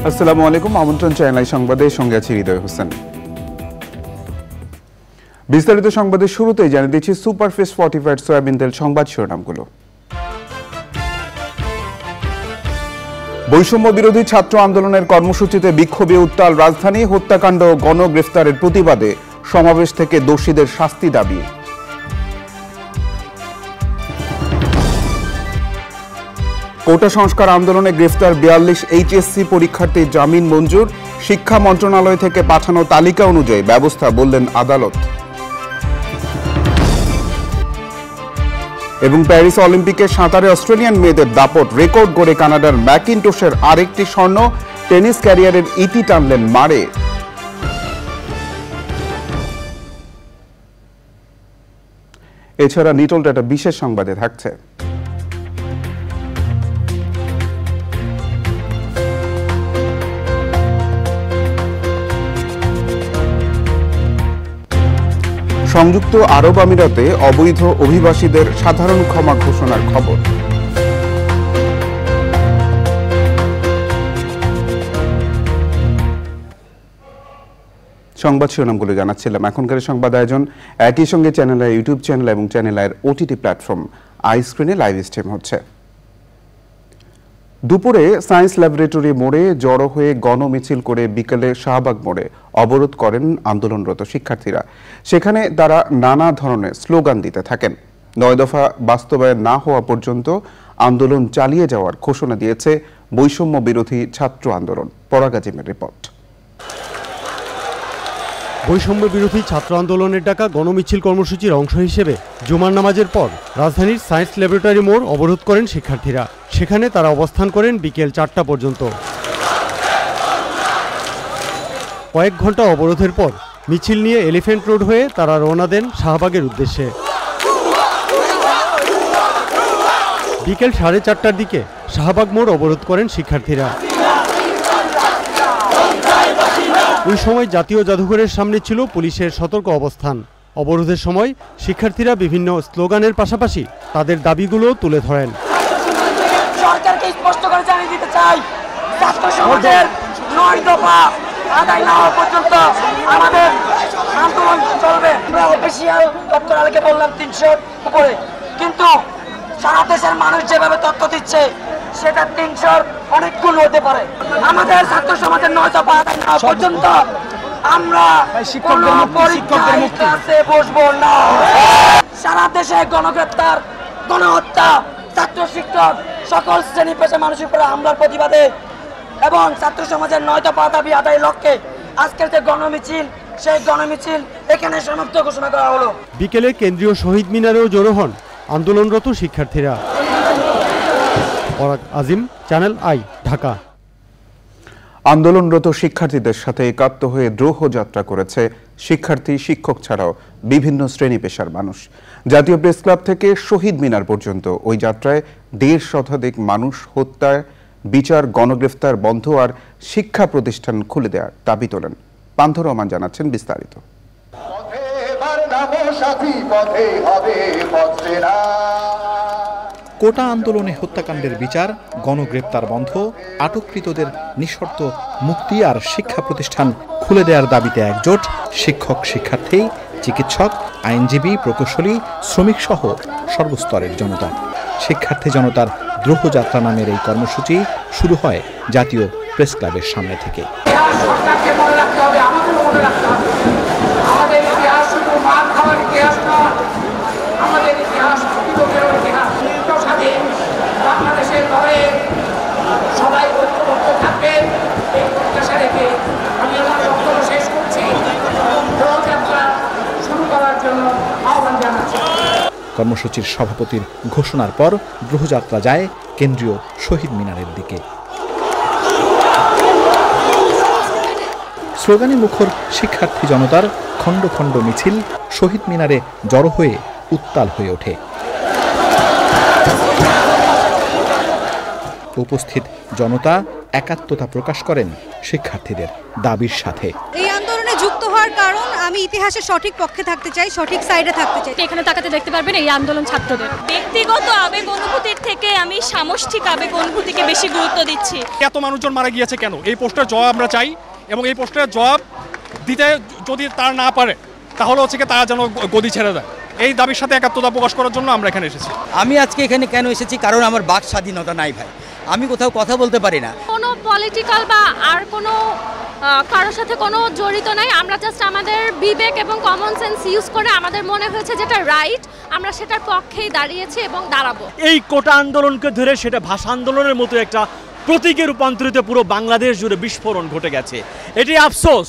আসসালামু আলাইকুম। আমন্ত্রণ চ্যানেল সংবাদে, সঙ্গে আছি হৃদয় হোসেন। বিস্তারিত সংবাদের শুরুতেই জানিয়ে দিচ্ছি সুপারফেস ফর্টিফাইড সয়াবিন তেল সংবাদ শিরোনামগুলো। বৈষম্য বিরোধী ছাত্র আন্দোলনের কর্মসূচিতে বিক্ষোভে উত্তাল রাজধানী। হত্যাকাণ্ড ও গণগ্রেফতারের প্রতিবাদে সমাবেশ থেকে দোষীদের শাস্তি দাবি। কোটা সংস্কার আন্দোলনে গ্রেফতার 42 এইচএসসি পরীক্ষার্থীর জামিন মঞ্জুর। শিক্ষা মন্ত্রণালয় থেকে পাঠানো তালিকা অনুযায়ী ব্যবস্থা, বললেন আদালত। এবং প্যারিস অলিম্পিকে সাঁতারে অস্ট্রেলিয়ান মেয়েদের দাপট, রেকর্ড গড়ে কানাডার ম্যাকিনটোশের আরেকটি স্বর্ণ। টেনিস ক্যারিয়ারের ইতি টানলেন মারে। এছাড়া নিটল ডাটা বিশেষ সংবাদে থাকছে। সংযুক্ত আরব আমিরাতে অবৈধ অভিবাসীদের সাধারণ ক্ষমা ঘোষণার খবর। সংবাদ শিরোনামগুলো জানাচ্ছিলাম। এখনকার সংবাদ আয়োজন একই সঙ্গে চ্যানেলের ইউটিউব চ্যানেল এবং চ্যানেলের ওটিটি প্ল্যাটফর্ম আই স্ক্রিনে লাইভ স্ট্রিম হচ্ছে। দুপুরে সায়েন্স ল্যাবরেটরি মোড়ে জড়ো হয়ে গণমিছিল করে বিকেলে শাহবাগ মোড়ে অবরোধ করেন আন্দোলনরত শিক্ষার্থীরা। সেখানে তারা নানা ধরনের স্লোগান দিতে থাকেন। 9 দফা বাস্তবায়ন না হওয়া পর্যন্ত আন্দোলন চালিয়ে যাওয়ার ঘোষণা দিয়েছে বৈষম্য বিরোধী ছাত্র আন্দোলন। পরাগ আজিমের রিপোর্ট। বৈষম্য বিরোধী ছাত্র আন্দোলনের ডাকা গণমিছিল কর্মসূচির অংশ হিসেবে জুমার নামাজের পর রাজধানীর সায়েন্স ল্যাবরেটরি মোড় অবরোধ করেন শিক্ষার্থীরা। সেখানে তারা অবস্থান করেন বিকেল 4টা পর্যন্ত। কয়েক ঘন্টা অবরোধের পর মিছিল নিয়ে এলিফ্যান্ট রোড হয়ে তারা রওনা দেন শাহবাগের উদ্দেশ্যে। বিকেল 4:30টার দিকে শাহবাগ মোড় অবরোধ করেন শিক্ষার্থীরা। ওই সময় জাতীয় জাদুঘরের সামনে ছিল পুলিশের সতর্ক অবস্থান। অবরোধের সময় শিক্ষার্থীরা বিভিন্ন স্লোগানের পাশাপাশি তাদের দাবিগুলো তুলে ধরেন। সরকারকে স্পষ্ট করে জানিয়ে দিতে চাই, ছাত্র সমাজের 9 দফা আদায় না হওয়া পর্যন্ত আমাদের আন্দোলন চলবে। আমরা অফিসিয়াল দপ্তরালকে বললাম 300 উপরে, কিন্তু সারা দেশের মানুষ যেভাবে তথ্য দিচ্ছে সেটা 300 অনেক গুণ হতে পারে। আমাদের ছাত্র সমাজের 9 দফা আদায় না হওয়া পর্যন্ত আমরা কোনো পরীক্ষায় ক্লাসে বসবো না। সারা দেশে গণগ্রেফতার, গণহত্যা, ছাত্র শিক্ষক সকল শ্রেণী পেশা মানুষের উপরে হামলার প্রতিবাদে এবং ছাত্র সমাজের 9 দফা দাবি আদায়ের লক্ষ্যে আজকের যে গণমিছিল, সেই গণমিছিল এখানে সমাপ্ত ঘোষণা করা হলো। বিকেলে কেন্দ্রীয় শহীদ মিনারেও জড়ো হন আন্দোলনরত শিক্ষার্থীরা। পরাগ আজিম, চ্যানেল আই, ঢাকা। আন্দোলনরত শিক্ষার্থীদের সাথে একাত্ম হয়ে দ্রোহ যাত্রা করেছে শিক্ষার্থী, শিক্ষক ছাড়াও বিভিন্ন শ্রেণী পেশার মানুষ। জাতীয় প্রেস ক্লাব থেকে শহীদ মিনার পর্যন্ত ওই যাত্রায় 1.5 শতাধিক মানুষ হত্যায় বিচার, গণগ্রেফতার বন্ধ আর শিক্ষা প্রতিষ্ঠান খুলে দেওয়ার দাবি তোলেন। পান্থ রহমান জানাচ্ছেন বিস্তারিত। কোটা আন্দোলনে হত্যাকাণ্ডের বিচার, গণগ্রেপ্তার বন্ধ, আটককৃতদের নিঃশর্ত মুক্তি আর শিক্ষা প্রতিষ্ঠান খুলে দেওয়ার দাবিতে একজোট শিক্ষক, শিক্ষার্থী, চিকিৎসক, আইনজীবী, প্রকৌশলী, শ্রমিক সহ সর্বস্তরের জনতা। শিক্ষার্থী জনতার দ্রোহযাত্রা নামের এই কর্মসূচি শুরু হয় জাতীয় প্রেস ক্লাবের সামনে থেকে। কর্মসূচির সভাপতির ঘোষণার পর দ্রোহযাত্রা যায় কেন্দ্রীয় শহীদ মিনারের দিকে। স্লোগানে মুখর শিক্ষার্থী জনতার খণ্ড খণ্ড মিছিল শহীদ মিনারে জড়ো হয়ে উত্তাল হয়ে ওঠে। উপস্থিত জনতা একাত্মতা প্রকাশ করেন শিক্ষার্থীদের দাবির সাথে। এই আন্দোলনে যুক্ত হওয়ার কারণ আমি ইতিহাসের সঠিক পক্ষে থাকতে চাই, সঠিক সাইডে থাকতে চাই। এখানে তাকাতে দেখতে পারবেন এই আন্দোলন ছাত্রদের ব্যক্তিগত আবেগ অনুভূতির থেকে আমি সামষ্টিক আবেগ অনুভূতিকে বেশি গুরুত্ব দিচ্ছি। এত মানুষজন মারা গিয়েছে কেন? এই পোস্টের জবাব আমরা চাই, এবং এই পোস্টের জবাব দিতে যদি তার না পারে তাহলে হচ্ছে কি তারা যেন গদি ছেড়ে দেয়। এই দাবির সাথে একাত্মতা প্রকাশ করার জন্য আমরা এখানে এসেছি। আমি আজকে এখানে কেন এসেছি? কারণ আমার বাক স্বাধীনতা নাই ভাই, আমি কোথাও কথা বলতে পারি না। কোনো পলিটিক্যাল বা আর কোনো কারোর সাথে কোনো জড়িত নাই, আমরা জাস্ট আমাদের বিবেক এবং কমন সেন্স ইউজ করে আমাদের মনে হয়েছে যেটা রাইট, আমরা সেটার পক্ষেই দাঁড়িয়েছি এবং দাঁড়াবো। এই কোটা আন্দোলনকে ধরে সেটা ভাষা আন্দোলনের মতো একটা প্রতীকে রূপান্তরিত পুরো বাংলাদেশ জুড়ে বিস্ফোরণ ঘটে গেছে। এটি আফসোস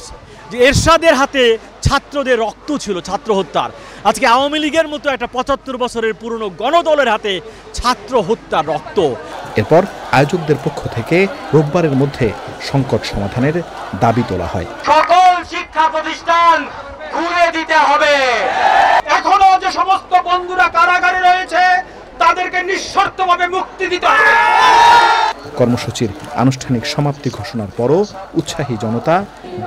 যে এরশাদের হাতে ছাত্রদের রক্ত ছিল ছাত্র হত্যার, আজকে আওয়ামী লীগের মতো একটা ৭৫ বছরের পুরনো গণদলের হাতে ছাত্র হত্যার রক্ত। এরপর আয়োজকদের পক্ষ থেকে রোববারের মধ্যে সংকট সমাধানের দাবি তোলা হয়। সকল শিক্ষা প্রতিষ্ঠান ঘুরে দিতে হবে। এখনো যে সমস্ত বন্ধুরা কারাগারে রয়েছে তাদেরকে নিঃশর্তভাবে মুক্তি দিতে হবে। কর্মসূচির আনুষ্ঠানিক সমাপ্তি ঘোষণার পরও উৎসাহী জনতা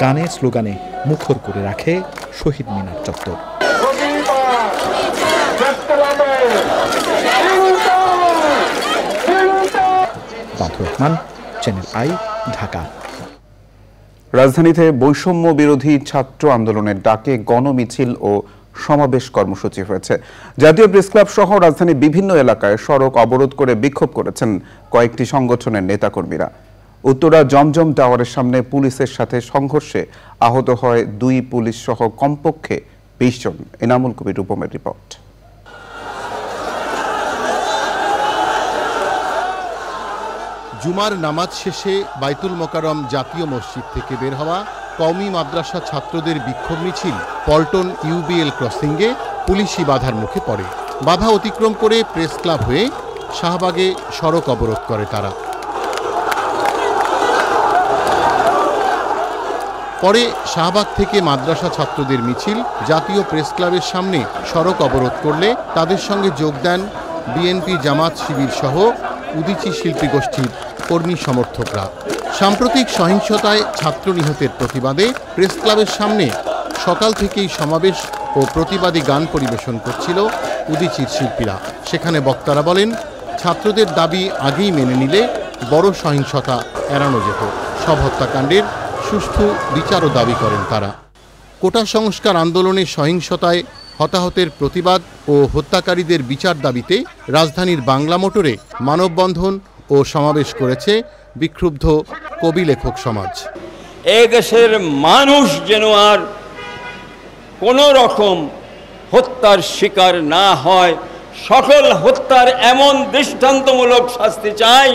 গানে স্লোগানে মুখর করে রাখে শহীদ মিনার চত্বর। বাদুর রহমান, চ্যানেল আই, ঢাকা। রাজধানীতে বৈষম্য বিরোধী ছাত্র আন্দোলনের ডাকে গণমিছিল ও সমাবেশ কর্মসূচি হয়েছে। জাতীয় প্রেসক্লাব সহ রাজধানীর বিভিন্ন এলাকায় সড়ক অবরোধ করে বিক্ষোভ করেছেন কয়েকটি সংগঠনের নেতাকর্মীরা। উত্তরা জমজম টাওয়ারের সামনে পুলিশের সাথে সংঘর্ষে আহত হয় 2 পুলিশ সহ কমপক্ষে 20 জন। এনামুল কবির রূপমের রিপোর্ট। জুমার নামাজ শেষে বাইতুল মোকাররম জাতীয় মসজিদ থেকে বের হওয়া কওমি মাদ্রাসা ছাত্রদের বিক্ষোভ মিছিল পল্টন ইউবিএল ক্রসিংয়ে পুলিশি বাধার মুখে পড়ে। বাধা অতিক্রম করে প্রেস ক্লাব হয়ে শাহবাগে সড়ক অবরোধ করে তারা। পরে শাহবাগ থেকে মাদ্রাসা ছাত্রদের মিছিল জাতীয় প্রেস ক্লাবের সামনে সড়ক অবরোধ করলে তাদের সঙ্গে যোগ দেন বিএনপি, জামাত শিবির সহ উদীচী শিল্পী গোষ্ঠীর কর্মী সমর্থকরা। সাম্প্রতিক সহিংসতায় ছাত্র নিহতের প্রতিবাদে প্রেস ক্লাবের সামনে সকাল থেকেই সমাবেশ ও প্রতিবাদী গান পরিবেশন করছিল উদীচীর শিল্পীরা। সেখানে বক্তারা বলেন, ছাত্রদের দাবি আগেই মেনে নিলে বড় সহিংসতা এড়ানো যেত। সব হত্যাকাণ্ডের সুষ্ঠু বিচারও দাবি করেন তারা। কোটা সংস্কার আন্দোলনের সহিংসতায় হতাহতের প্রতিবাদ ও হত্যাকারীদের বিচার দাবিতে রাজধানীর বাংলা মোটরে মানববন্ধন ও সমাবেশ করেছে বিক্ষুব্ধ কবি লেখক সমাজ। এই দেশের মানুষ যেন আর কোনো রকম হত্যার শিকার না হয়, সকল হত্যার এমন দৃষ্টান্তমূলক শাস্তি চাই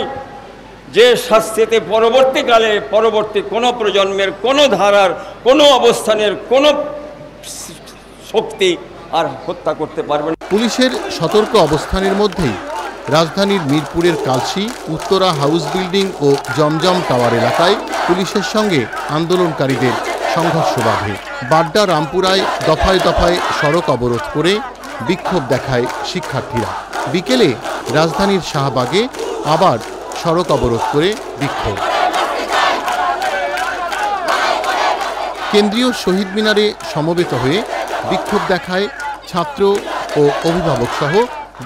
যে শাস্তিতে পরবর্তীকালে পরবর্তী কোনো প্রজন্মের কোনো ধারার কোনো অবস্থানের কোনো শক্তি আর হত্যা করতে পারবে না। পুলিশের সতর্ক অবস্থানের মধ্যেই রাজধানীর মিরপুরের কালশি, উত্তরা হাউস বিল্ডিং ও জমজম টাওয়ার এলাকায় পুলিশের সঙ্গে আন্দোলনকারীদের সংঘর্ষ বাধে। বাড্ডা, রামপুরায় দফায় দফায় সড়ক অবরোধ করে বিক্ষোভ দেখায় শিক্ষার্থীরা। বিকেলে রাজধানীর শাহবাগে আবার সড়ক অবরোধ করে বিক্ষোভ। কেন্দ্রীয় শহীদ মিনারে সমবেত হয়ে বিক্ষোভ দেখায় ছাত্র ও অভিভাবক সহ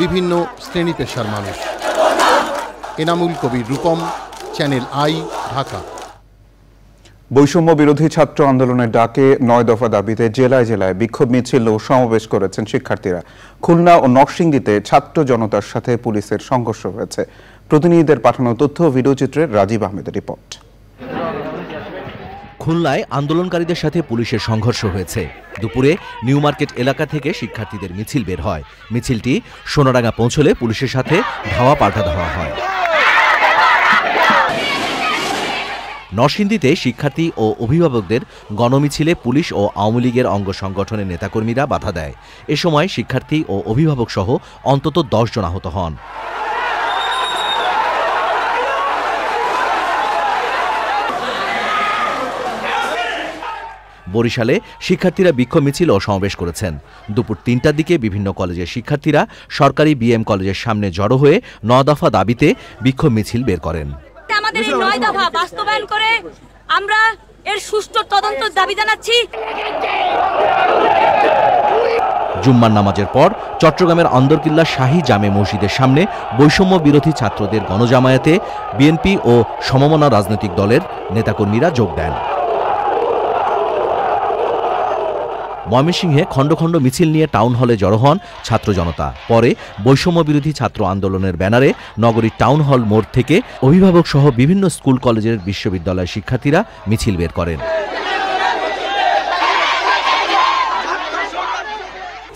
বিভিন্ন শ্রেণী পেশার মানুষ। Enamul Kabir Rupam, channel I, Dhaka. বৈষম্য বিরোধী ছাত্র আন্দোলনের ডাকে 9 দফা দাবিতে জেলায় জেলায় বিক্ষোভ মিছিল ও সমাবেশ করেছেন শিক্ষার্থীরা। খুলনা ও নরসিংদীতে ছাত্র জনতার সাথে পুলিশের সংঘর্ষ হয়েছে। প্রতিনিধিদের পাঠানো তথ্য ও ভিডিওচিত্রে রাজীব আহমেদের রিপোর্ট। খুলনায় আন্দোলনকারীদের সাথে পুলিশের সংঘর্ষ হয়েছে। দুপুরে নিউ মার্কেট এলাকা থেকে শিক্ষার্থীদের মিছিল বের হয়। মিছিলটি সোনাডাঙ্গা পৌঁছলে পুলিশের সাথে ধাওয়া পাল্টা ধাওয়া হয়। নরসিংদীতে শিক্ষার্থী ও অভিভাবকদের গণমিছিলে পুলিশ ও আওয়ামী লীগের অঙ্গ সংগঠনের নেতাকর্মীরা বাধা দেয়। এ সময় শিক্ষার্থী ও অভিভাবক সহ অন্তত 10 জন আহত হন। বরিশালে শিক্ষার্থীরা বিক্ষোভ মিছিল ও সমাবেশ করেছেন। দুপুর 3টার দিকে বিভিন্ন কলেজের শিক্ষার্থীরা সরকারি বিএম কলেজের সামনে জড়ো হয়ে 9 দফা দাবিতে বিক্ষোভ মিছিল বের করেন। আমাদের এই 9 দফা বাস্তবায়ন করে আমরা এর সুষ্ঠু তদন্তের দাবি জানাচ্ছি। জুম্মার নামাজের পর চট্টগ্রামের আন্দরকিল্লা শাহী জামে মসজিদের সামনে বৈষম্য বিরোধী ছাত্রদের গণজামায়াতে বিএনপি ও সমমনা রাজনৈতিক দলের নেতাকর্মীরা যোগ দেন। ময়মনসিংহে খণ্ড খণ্ড মিছিল নিয়ে টাউন হলে জড়ো হন ছাত্র জনতা। পরে বৈষম্য বিরোধী ছাত্র আন্দোলনের ব্যানারে নগরীর টাউন হল মোড় থেকে অভিভাবক সহ বিভিন্ন স্কুল কলেজের বিশ্ববিদ্যালয়ের শিক্ষার্থীরা মিছিল বের করেন।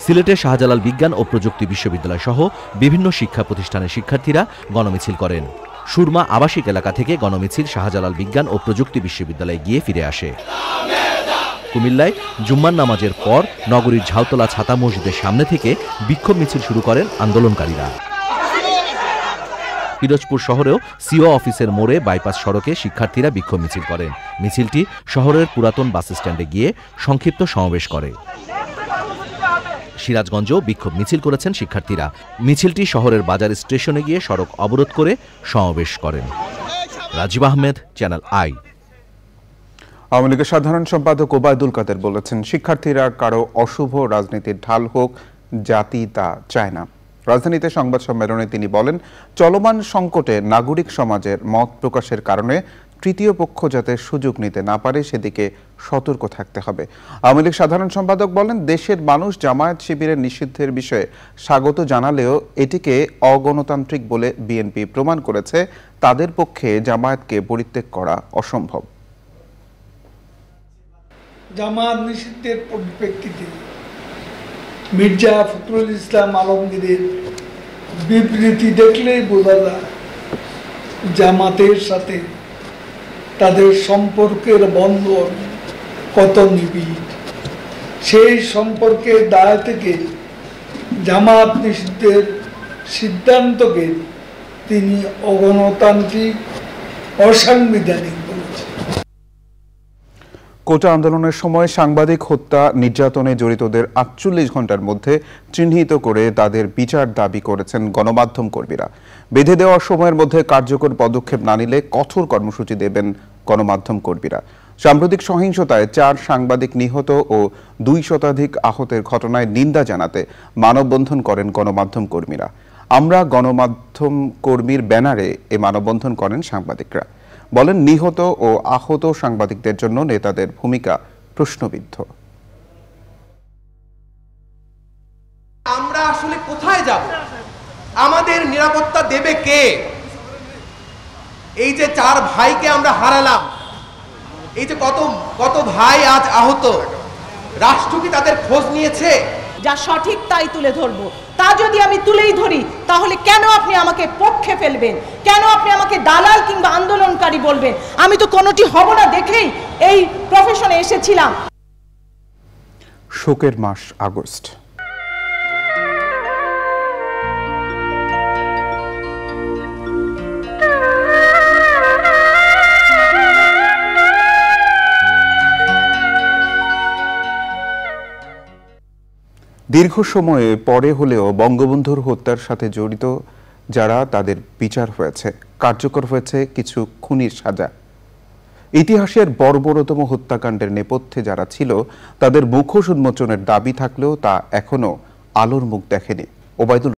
সিলেটের শাহজালাল বিজ্ঞান ও প্রযুক্তি বিশ্ববিদ্যালয় সহ বিভিন্ন শিক্ষা প্রতিষ্ঠানের শিক্ষার্থীরা গণমিছিল করেন। সুরমা আবাসিক এলাকা থেকে গণমিছিল শাহজালাল বিজ্ঞান ও প্রযুক্তি বিশ্ববিদ্যালয়ে গিয়ে ফিরে আসে। কুমিল্লায় জুম্মার নামাজের পর নগরীর ঝাউতলা ছাতা মসজিদের সামনে থেকে বিক্ষোভ মিছিল শুরু করেন আন্দোলনকারীরা। পিরোজপুর শহরেও সিও অফিসের মোড়ে বাইপাস সড়কে শিক্ষার্থীরা বিক্ষোভ মিছিল করেন। মিছিলটি শহরের পুরাতন বাসস্ট্যান্ডে গিয়ে সংক্ষিপ্ত সমাবেশ করে। সিরাজগঞ্জেও বিক্ষোভ মিছিল করেছেন শিক্ষার্থীরা। মিছিলটি শহরের বাজার স্টেশনে গিয়ে সড়ক অবরোধ করে সমাবেশ করেন। Rajib Ahmed, channel I. আওয়ামী লীগের সাধারণ সম্পাদক ওবায়দুল কাদের বলেছেন, শিক্ষার্থীরা কারো অশুভ রাজনীতির ঢাল হোক, জাতি তা চায় না। রাজধানীতে সংবাদ সম্মেলনে তিনি বলেন, চলমান সংকটে নাগরিক সমাজের মত প্রকাশের কারণে তৃতীয় পক্ষ যাতে সুযোগ নিতে না পারে সেদিকে সতর্ক থাকতে হবে। আওয়ামী লীগ সাধারণ সম্পাদক বলেন, দেশের মানুষ জামায়াত শিবিরের নিষিদ্ধের বিষয়ে স্বাগত জানালেও এটিকে অগণতান্ত্রিক বলে বিএনপি প্রমাণ করেছে। তাদের পক্ষে জামায়াতকে পরিত্যাগ করা অসম্ভব। জামায়াত নিষিদ্ধের পরিপ্রেক্ষিতে মির্জা ফখরুল ইসলাম আলমগীরের বিবৃতি দেখলেই বোঝা যায় জামাতের সাথে তাদের সম্পর্কের বন্ধন কত নিবিড়। সেই সম্পর্কের দায় থেকে জামাত নিষিদ্ধের সিদ্ধান্তকে তিনি অগণতান্ত্রিক, অসাংবিধানিক বলেছেন। কোটা আন্দোলনের সময় সাংবাদিক হত্যা, নির্যাতনে জড়িতদের ৪৮ ঘন্টার মধ্যে চিহ্নিত করে তাদের বিচার দাবি করেছেন গণমাধ্যম কর্মীরা। বেঁধে দেওয়া সময়ের মধ্যে কার্যকর পদক্ষেপ না নিলে কঠোর কর্মসূচি দেবেন গণমাধ্যম কর্মীরা। সাম্প্রতিক সহিংসতায় ৪ সাংবাদিক নিহত ও ২ শতাধিক আহতের ঘটনায় নিন্দা জানাতে মানববন্ধন করেন গণমাধ্যম কর্মীরা। আমরা গণমাধ্যম কর্মীর ব্যানারে এ মানববন্ধন করেন সাংবাদিকরা। বলেন, নিহত ও আহত সাংবাদিকদের জন্য নেতাদের ভূমিকা প্রশ্নবিদ্ধ। আমরা আসলে কোথায় যাব? আমাদের নিরাপত্তা দেবে কে? এই যে 4 ভাইকে আমরা হারালাম, এই যে কত ভাই আজ আহত, রাষ্ট্র কি তাদের খোঁজ নিয়েছে? যা সঠিক তাই তুলে ধরবো। তা যদি আমি তুলেই ধরি, তাহলে কেন আপনি আমাকে পক্ষে ফেলবেন? কেন আপনি আমাকে দালাল কিংবা আন্দোলনকারী বলবেন? আমি তো কোনোটি হব না দেখেই এই প্রফেশনে এসেছিলাম। শোকের মাস আগস্ট। দীর্ঘ সময়ে পরে হলেও বঙ্গবন্ধুর হত্যার সাথে জড়িত যারা, তাদের বিচার হয়েছে, কার্যকর হয়েছে কিছু খুনির সাজা। ইতিহাসের বর্বরতম হত্যাকাণ্ডের নেপথ্যে যারা ছিল তাদের মুখোশ উন্মোচনের দাবি থাকলেও তা এখনো আলোর মুখ দেখেনি। ওবায়দুল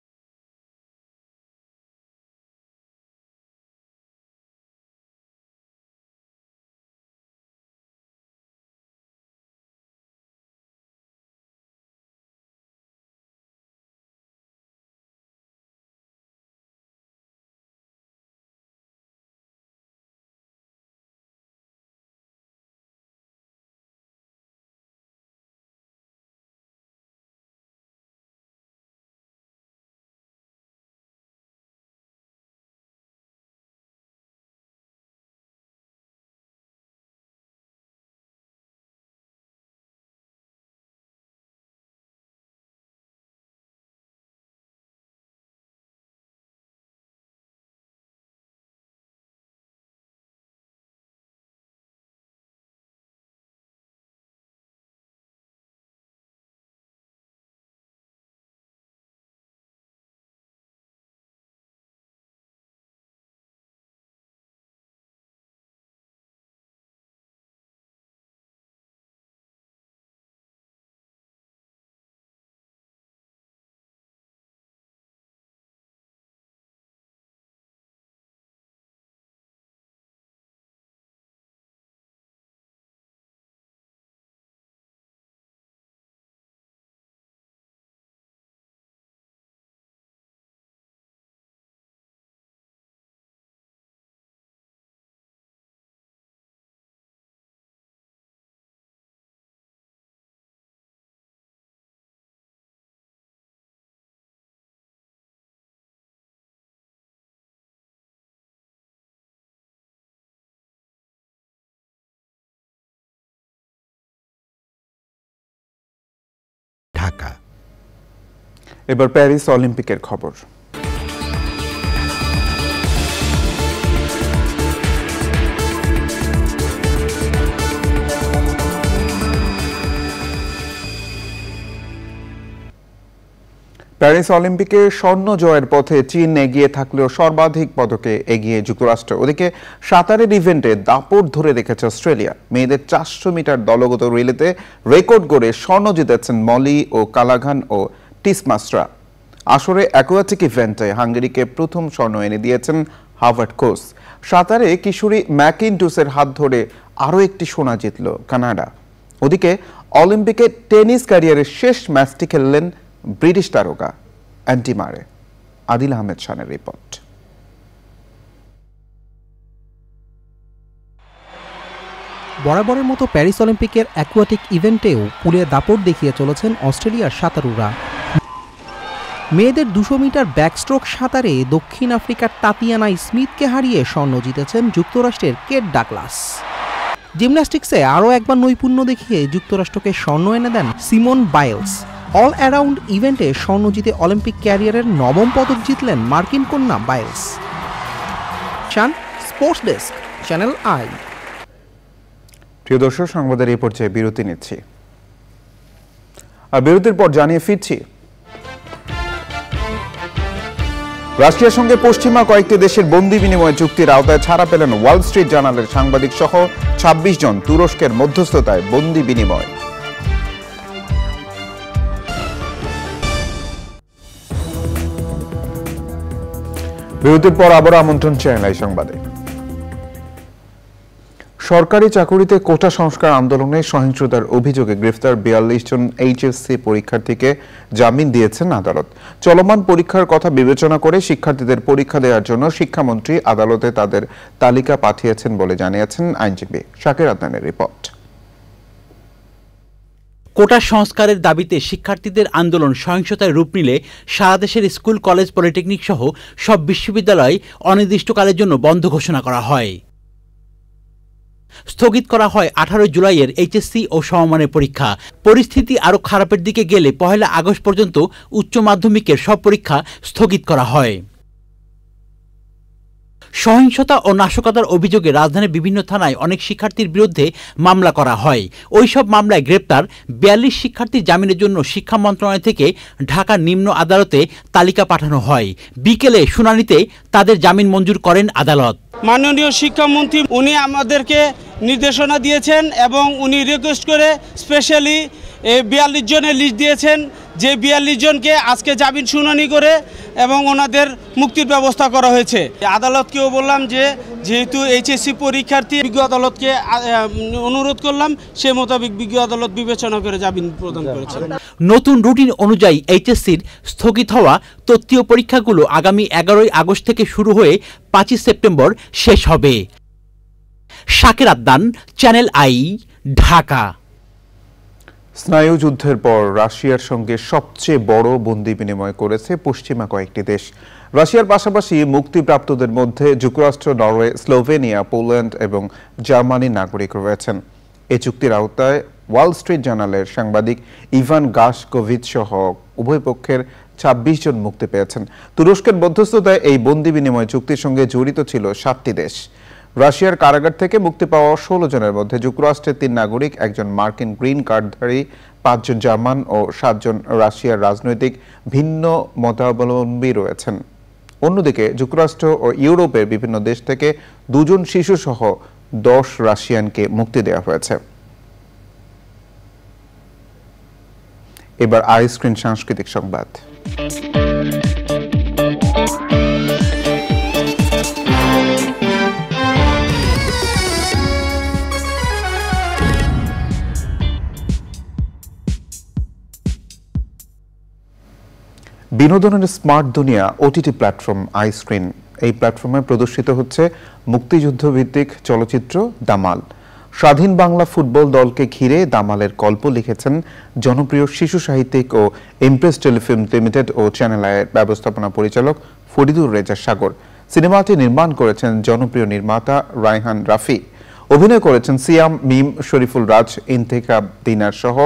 এবার প্যারিস অলিম্পিকের খবর। প্যারিস অলিম্পিকে স্বর্ণ জয়ের পথে চীন এগিয়ে থাকলেও সর্বাধিক পদকে এগিয়ে যুক্তরাষ্ট্র। ওদিকে সাঁতারের ইভেন্টে দাপট ধরে রেখেছে অস্ট্রেলিয়া। মেয়েদের 400 মিটার দলগত রিলেতে রেকর্ড করে স্বর্ণ জিতেছেন মলি ও কালাঘান ও টিসমাস্ট্রা। আসরে অ্যাকোয়াটিক ইভেন্টে হাঙ্গেরিকে প্রথম স্বর্ণ এনে দিয়েছেন হার্ভার্ড কোস। সাঁতারে কিশোরী ম্যাকিন্টুসের হাত ধরে আরও একটি সোনা জিতল কানাডা। ওদিকে অলিম্পিকে টেনিস ক্যারিয়ারের শেষ ম্যাচটি খেললেন ব্রিটিশ তারকা অ্যান্টি মারে। আদিল আহমেদ শানের রিপোর্ট। বরাবরের মতো প্যারিস অলিম্পিকের অ্যাকোয়াটিক ইভেন্টেও পুলে দাপট দেখিয়ে চলেছেন অস্ট্রেলিয়ার সাঁতারুরা। মেয়েদের 200 মিটার ব্যাকস্ট্রোক সাঁতারে দক্ষিণ আফ্রিকার তাতিয়ানা স্মিথকে হারিয়ে স্বর্ণ জিতেছেন যুক্তরাষ্ট্রের কেট ডাগলাস। জিমন্যাস্টিক্সে আরও একবার নৈপুণ্য দেখিয়ে যুক্তরাষ্ট্রকে স্বর্ণ এনে দেন সিমন বাইলস। অল অ্যারাউন্ড ইভেন্টে স্বর্ণ জিতে অলিম্পিক ক্যারিয়ারের 9ম পদক জিতলেন মার্কিন কন্যা বাইলস। Sports desk, channel I. প্রিয় দর্শক, সংবাদের এই পর্যায়ে বিরতি নিচ্ছি, আর বিরতির পর জানিয়ে ফিরছি রাশিয়ার সঙ্গে পশ্চিমা কয়েকটি দেশের বন্দি বিনিময় চুক্তির আওতায় ছাড়া পেলেন ওয়াল স্ট্রিট জার্নালের সাংবাদিক সহ 26 জন। তুরস্কের মধ্যস্থতায় বন্দি বিনিময়। বিরতির পর আবার আমন্ত্রণ চ্যানেল আই সংবাদে। সরকারি চাকুরিতে কোটা সংস্কার আন্দোলনে সহিংসতার অভিযোগে গ্রেফতার 42 জন এইচএসসি পরীক্ষার্থীকে জামিন দিয়েছেন আদালত। চলমান পরীক্ষার কথা বিবেচনা করে শিক্ষার্থীদের পরীক্ষা দেওয়ার জন্য শিক্ষামন্ত্রী আদালতে তাদের তালিকা পাঠিয়েছেন বলে জানিয়েছেন আইনজীবী শাকির আদনানের রিপোর্ট। কোটা সংস্কারের দাবিতে শিক্ষার্থীদের আন্দোলন সহিংসতায় রূপ নিলে সারা দেশের স্কুল, কলেজ, পলিটেকনিক সহ সব বিশ্ববিদ্যালয় অনির্দিষ্টকালের জন্য বন্ধ ঘোষণা করা হয়। স্থগিত করা হয় 18 জুলাইয়ের এইচএসসি ও সমমানের পরীক্ষা। পরিস্থিতি আরও খারাপের দিকে গেলে 1 আগস্ট পর্যন্ত উচ্চ মাধ্যমিকের সব পরীক্ষা স্থগিত করা হয়। সহিংসতা ও নাশকতার অভিযোগে রাজধানীর বিভিন্ন থানায় অনেক শিক্ষার্থীর বিরুদ্ধে মামলা করা হয়। ওই সব মামলায় গ্রেপ্তার 42 শিক্ষার্থীর জামিনের জন্য শিক্ষা মন্ত্রণালয় থেকে ঢাকা নিম্ন আদালতে তালিকা পাঠানো হয়। বিকেলে শুনানিতে তাদের জামিন মঞ্জুর করেন আদালত। মাননীয় শিক্ষামন্ত্রী উনি আমাদেরকে নির্দেশনা দিয়েছেন এবং উনি রিকোয়েস্ট করে স্পেশালি 42 জনের লিস্ট দিয়েছেন, যে 42 জনকে আজকে জামিন শুনানি করে এবং ওনাদের মুক্তির ব্যবস্থা করা হয়েছে। আদালতকেও বললাম যে যেহেতু এইচএসসি পরীক্ষার্থী, বিজ্ঞ আদালতকে অনুরোধ করলাম, সে মোতাবেক বিজ্ঞ আদালত বিবেচনা করে জামিন প্রদান করেছে। নতুন রুটিন অনুযায়ী এইচএসসির স্থগিত হওয়া তত্ত্বীয় পরীক্ষাগুলো আগামী 11 আগস্ট থেকে শুরু হয়ে 25 সেপ্টেম্বর শেষ হবে। Shakir Adnan, channel I, Dhaka. স্নায়ু যুদ্ধের পর রাশিয়ার সঙ্গে সবচেয়ে বড় বন্দি বিনিময় করেছে পশ্চিমা কয়েকটি দেশ। রাশিয়ার পাশাপাশি মুক্তিপ্রাপ্তদের মধ্যে যুক্তরাষ্ট্র, নরওয়ে, স্লোভেনিয়া, পোল্যান্ড এবং জার্মানির নাগরিক রয়েছেন। এই চুক্তির আওতায় ওয়াল স্ট্রিট জার্নালের সাংবাদিক ইভান গাশকোভিচ সহ উভয় পক্ষের 26 জন মুক্তি পেয়েছেন। তুরস্কের মধ্যস্থতায় এই বন্দি বিনিময় চুক্তির সঙ্গে জড়িত ছিল 7টি দেশ। রাশিয়ার কারাগার থেকে মুক্তি পাওয়া 16 জনের মধ্যে যুক্তরাষ্ট্রের 3 নাগরিক, 1 জন মার্কিন গ্রিন কার্ডধারী, 5 জন জার্মান ও 7 জন রাশিয়ার রাজনৈতিক ভিন্ন মতাবলম্বী রয়েছেন। অন্যদিকে যুক্তরাষ্ট্র ও ইউরোপের বিভিন্ন দেশ থেকে 2 জন শিশু সহ 10 রাশিয়ানকে মুক্তি দেওয়া হয়েছে। এবার আইস্ক্রিন সাংস্কৃতিক সংবাদ। বিনোদনের স্মার্ট দুনিয়া ওটিটি প্ল্যাটফর্ম আইস্ক্রিন। এই প্ল্যাটফর্মে প্রদর্শিত হচ্ছে মুক্তিযুদ্ধ ভিত্তিক চলচ্চিত্র দামাল। স্বাধীন বাংলা ফুটবল দলকে ঘিরে দামালের গল্প লিখেছেন জনপ্রিয় শিশু সাহিত্যিক ও ইমপ্রেস টেলিফিল্ম লিমিটেড ও চ্যানেল আইয়ের ব্যবস্থাপনা পরিচালক ফরিদুর রেজা সাগর। সিনেমাটি নির্মাণ করেছেন জনপ্রিয় নির্মাতা রায়হান রাফি। অভিনয় করেছেন সিয়াম, মিম, শরীফুল রাজ, ইন্তেখাব দিনার সহ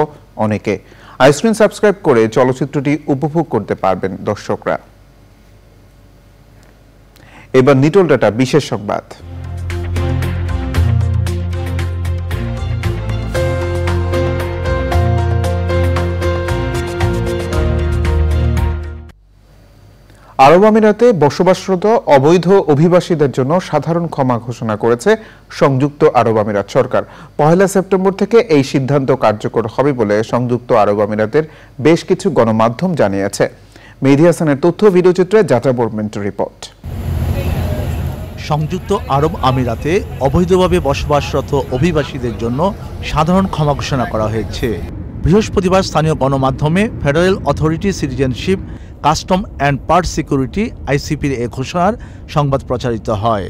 অনেকে। আইস্ক্রিন সাবস্ক্রাইব করে চলচ্চিত্রটি উপভোগ করতে পারবেন দর্শকরা। এবার নিটল ডাটা বিশেষ সংবাদ। আরব আমিরাতে বসবাসরত অবৈধ অভিবাসীদের জন্য সাধারণ ক্ষমা ঘোষণা করেছে সংযুক্ত আরব আমিরাত সরকার। 1 সেপ্টেম্বর থেকে এই সিদ্ধান্ত কার্যকর হবে বলে সংযুক্ত আরব আমিরাতের বেশ কিছু গণমাধ্যম জানিয়েছে। মেহেদী হাসানের তথ্য ভিডিওচিত্রে জাটা বর্মেন্টের রিপোর্ট। সংযুক্ত আরব আমিরাতে অবৈধভাবে বসবাসরত অভিবাসীদের জন্য সাধারণ ক্ষমা ঘোষণা করা হয়েছে। বৃহস্পতিবার স্থানীয় গণমাধ্যমে federal authority citizenship custom and port security আইসিপির এ ঘোষণার সংবাদ প্রচারিত হয়।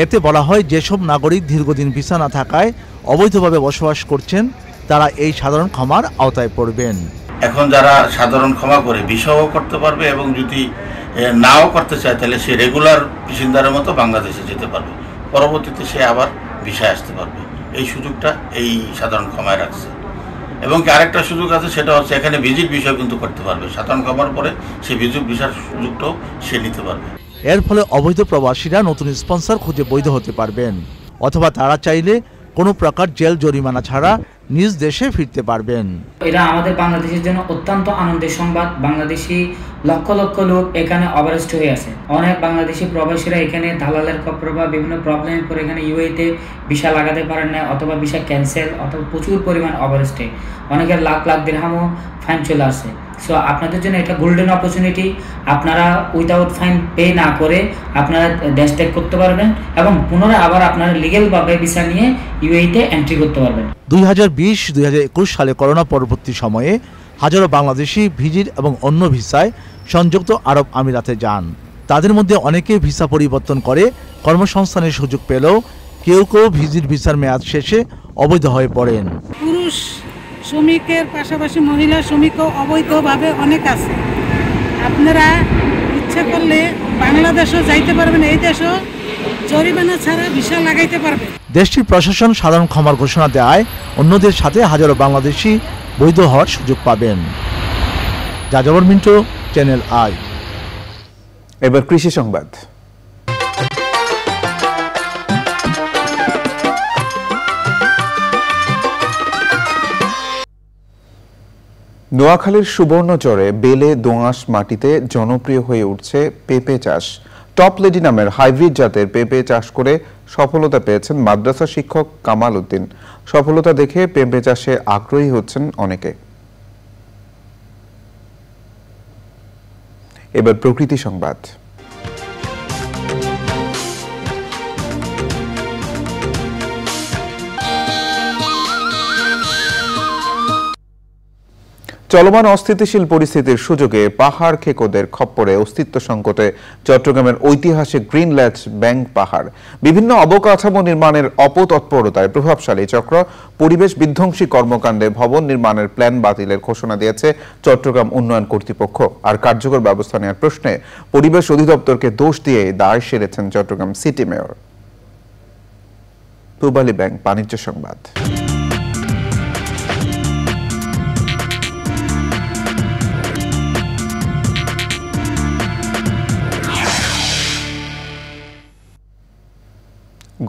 এতে বলা হয়, যেসব নাগরিক দীর্ঘদিন ভিসা না থাকায় অবৈধভাবে বসবাস করছেন তারা এই সাধারণ ক্ষমার আওতায় পড়বেন। এখন যারা সাধারণ ক্ষমা করে ভিসাও করতে পারবে এবং যদি নাও করতে চায় তাহলে সে রেগুলার বাসিন্দার মতো বাংলাদেশে যেতে পারবে, পরবর্তীতে সে আবার ভিসায় আসতে পারবে। এই সুযোগটা এই সাধারণ ক্ষমায় রাখছে। এবং আরেকটা সুযোগ আছে, সেটা হচ্ছে এখানে ভিজিট ভিসা কিন্তু করতে পারবে। সাধারণ ক্ষমার পরে সে ভিজিট ভিসার সুযোগটাও সে নিতে পারবে। এর ফলে অবৈধ প্রবাসীরা নতুন স্পন্সর খুঁজে বৈধ হতে পারবেন, অথবা তারা চাইলে কোনো প্রকার জেল জরিমানা ছাড়া নিজ দেশে ফিরতে পারবেন। এটা আমাদের বাংলাদেশের জন্য অত্যন্ত আনন্দের সংবাদ। বাংলাদেশি লক্ষ লক্ষ লোক এখানে অবরেস্ট হয়ে আছে। অনেক বাংলাদেশি প্রবাসীরা এখানে দালালের খপ্পর বা বিভিন্ন প্রবলেমের পরে এখানে ইউএইতে ভিসা লাগাতে পারেন না, অথবা ভিসা ক্যান্সেল, অথবা প্রচুর পরিমাণ অবরেস্টে অনেকের লাখ লাখ দিরহামও ফাইন চলে আসে। সো আপনাদের জন্য এটা গোল্ডেন অপরচুনিটি। আপনারা উইদাউট ফাইন পে না করে আপনারা দেশ ত্যাগ করতে পারবেন এবং পুনরায় আবার আপনারা লিগ্যালভাবে ভিসা নিয়ে ইউএইতে এন্ট্রি করতে পারবেন। 2020-2021 সালে করোনা পরবর্তী সময়ে হাজারো বাংলাদেশি ভিজিট এবং অন্য ভিসায় সংযুক্ত আরব আমিরাতে যান। তাদের মধ্যে অনেকে ভিসা পরিবর্তন করে কর্মসংস্থানের সুযোগ পেলেও কেউ কেউ ভিজিট ভিসার মেয়াদ শেষে অবৈধ হয়ে পড়েন। পুরুষ শ্রমিকের পাশাপাশি মহিলা শ্রমিকও অবৈধভাবে অনেক আছে। আপনারা ইচ্ছা করলে বাংলাদেশও যাইতে পারবেন, এই দেশও জরিমানা ছাড়া ভিসা লাগাইতে পারবেন। দেশটির প্রশাসন সাধারণ ক্ষমার ঘোষণা দেওয়ায় অন্যদের সাথে হাজারো বাংলাদেশি বৈধ হওয়ার সুযোগ পাবেন। জাজাবর মিন্টু, চ্যানেল আই। এবার কৃষি সংবাদ। নোয়াখালীর সুবর্ণচরে বেলে দোআঁশ মাটিতে জনপ্রিয় হয়ে উঠছে পেঁপে চাষ। টপ লেডি নামের হাইব্রিড জাতের পেঁপে চাষ করে সফলতা পেয়েছেন মাদ্রাসা শিক্ষক কামাল উদ্দিন। সফলতা দেখে পেঁপে চাষে আগ্রহী হচ্ছেন অনেকে। এবার প্রকৃতি সংবাদ। চলমান অস্থিতিশীল পরিস্থিতির সুযোগে পাহাড় খেকোদের খপ্পরে অস্তিত্ব সংকটে চট্টগ্রামের ঐতিহাসিক গ্রিন ল্যাচ ব্যাংক পাহাড়। বিভিন্ন অবকাঠামো নির্মাণের অপতৎপরতায় প্রভাবশালী চক্র পরিবেশ বিধ্বংসী কর্মকাণ্ডে ভবন নির্মাণের প্ল্যান বাতিলের ঘোষণা দিয়েছে চট্টগ্রাম উন্নয়ন কর্তৃপক্ষ। আর কার্যকর ব্যবস্থা নেওয়ার প্রশ্নে পরিবেশ অধিদপ্তরকে দোষ দিয়ে দায় সেরেছেন Chittagong city mayor. Pubali bank বাণিজ্য সংবাদ।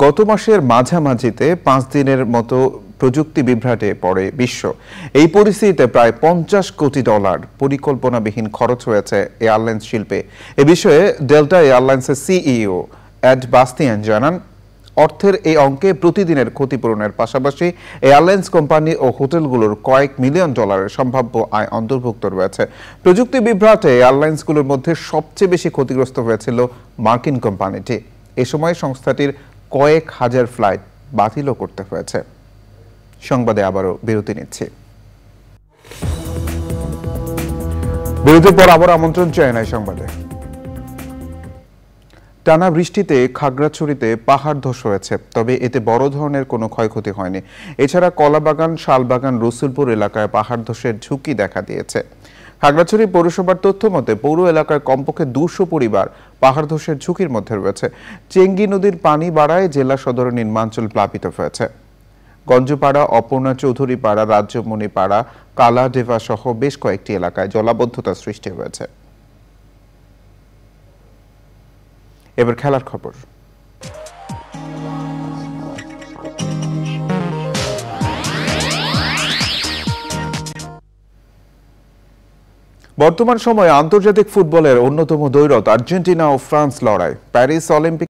গত মাসের মাঝামাঝিতে 5 দিনের মতো প্রযুক্তি বিভ্রাটে পড়ে বিশ্ব। এই পরিস্থিতিতে প্রায় $50 কোটি পরিকল্পনাবিহীন খরচ হয়েছে এয়ারলাইন্স শিল্পে। এ বিষয়ে ডেল্টা এয়ারলাইন্সের সিইও এড বাস্তিয়ান জানান, অর্থের এই অঙ্কে প্রতিদিনের ক্ষতিপূরণের পাশাপাশি এয়ারলাইন্স কোম্পানি ও হোটেলগুলোর কয়েক মিলিয়ন ডলারের সম্ভাব্য আয় অন্তর্ভুক্ত রয়েছে। প্রযুক্তি বিভ্রাটে এয়ারলাইন্সগুলোর মধ্যে সবচেয়ে বেশি ক্ষতিগ্রস্ত হয়েছিল মার্কিন কোম্পানিটি। এ সময় সংস্থাটির কয়েক হাজার ফ্লাইট বাতিলও করতে হয়েছে। সংবাদে আবারও বিরতি নিচ্ছি। বিরতির পর আবার আমন্ত্রণ চেন্নাই সংবাদে। টানা বৃষ্টিতে খাগড়াছড়িতে পাহাড় ধস হয়েছে, তবে এতে বড় ধরনের কোনো ক্ষয়ক্ষতি হয়নি। এছাড়া কলাবাগান, শালবাগান, রসুলপুর এলাকায় পাহাড় ধসের ঝুঁকি দেখা দিয়েছে। খাগড়াছড়ি পৌরসভার তথ্য মতে পৌর এলাকায় কমপক্ষে 200 পরিবার পাহাড় ধসের ঝুঁকির মধ্যে রয়েছে। চেঙ্গি নদীর পানি বাড়ায় জেলা সদরের নিম্নাঞ্চল প্লাবিত হয়েছে। গঞ্জপাড়া, অপর্ণা চৌধুরী পাড়া, রাজ্যমণি পাড়া, কালাডেভা সহ বেশ কয়েকটি এলাকায় জলাবদ্ধতা সৃষ্টি হয়েছে। এবার খেলার খবর। বর্তমান সময়ে আন্তর্জাতিক ফুটবলের অন্যতম দ্বৈরথ আর্জেন্টিনা ও ফ্রান্স লড়াই। Paris Olympic